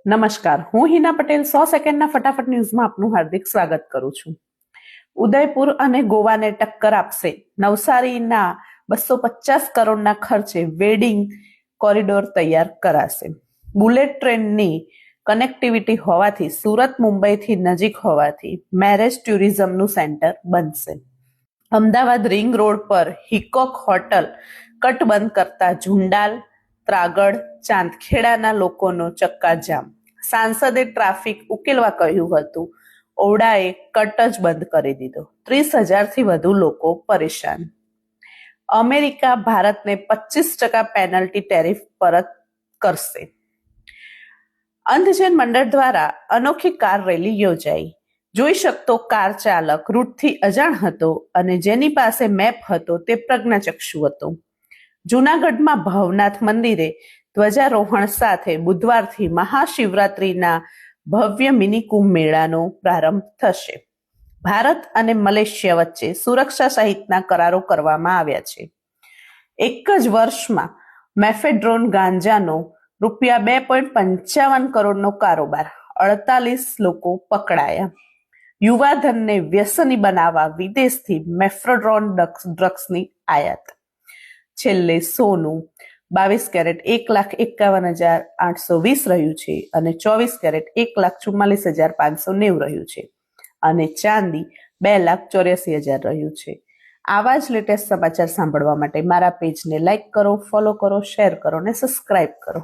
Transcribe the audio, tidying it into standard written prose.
નમસ્કાર, હું હિના પટેલ 100 સેકન્ડના ફટાફટ ન્યૂઝમાં આપનું હાર્દિક સ્વાગત કરું છું. ઉદયપુર અને ગોવાને ટક્કર આપશે. નવસારીના 250 કરોડના ખર્ચે વેડિંગ કોરિડોર તૈયાર કરાશે. બુલેટ ટ્રેનની કનેક્ટિવિટી હોવાથી સુરત મુંબઈથી નજીક હોવાથી મેરેજ ટુરિઝમનું સેન્ટર બનશે. અમદાવાદ રિંગ રોડ પર હિકોક હોટલ કટબંધ કરતા ઝુંડાલ, ત્રાગડ, ચાંદખેડાના લોકોનો ચક્કાજામ. સાંસદે ટ્રાફિક ઉકેલવા કહ્યું હતું, ઓવડાએ કટ જ બંધ કરી દીધો. 30,000થી વધુ લોકો પરેશાન. અમેરિકા ભારતને 25% પેનલ્ટી ટેરિફ પરત કરશે. અંધજન મંડળ દ્વારા અનોખી કાર રેલી યોજાઈ. જોઈ શકતો કાર ચાલક રૂટથી અજાણ હતો અને જેની પાસે મેપ હતો તે પ્રજ્ઞાચક્ષુ હતો. જૂનાગઢમાં ભવનાથ મંદિરે ધ્વજારોહણ સાથે બુધવારથી મહાશિવરાત્રીના ભવ્ય મિની કુંભ મેળાનો પ્રારંભ થશે. ભારત અને મલેશિયા વચ્ચે સુરક્ષા સહિતના કરારો કરવામાં આવ્યા છે. એક જ વર્ષમાં મેફેડ્રોન ગાંજાનો ₹2.55 કરોડનો કારોબાર, 48 લોકો પકડાયા. યુવાધનને વ્યસની બનાવવા વિદેશથી મેફેડ્રોન ડ્રગ્સની આયાત. છેલ્લે સોનું 22 કેરેટ 1,51,820 રહ્યું છે અને 24 કેરેટ 1,44,590 રહ્યું છે અને ચાંદી 2,84,000 રહ્યું છે. આવા જ લેટેસ્ટ સમાચાર સાંભળવા માટે મારા પેજને લાઈક કરો, ફોલો કરો, શેર કરો અને સબસ્ક્રાઇબ કરો.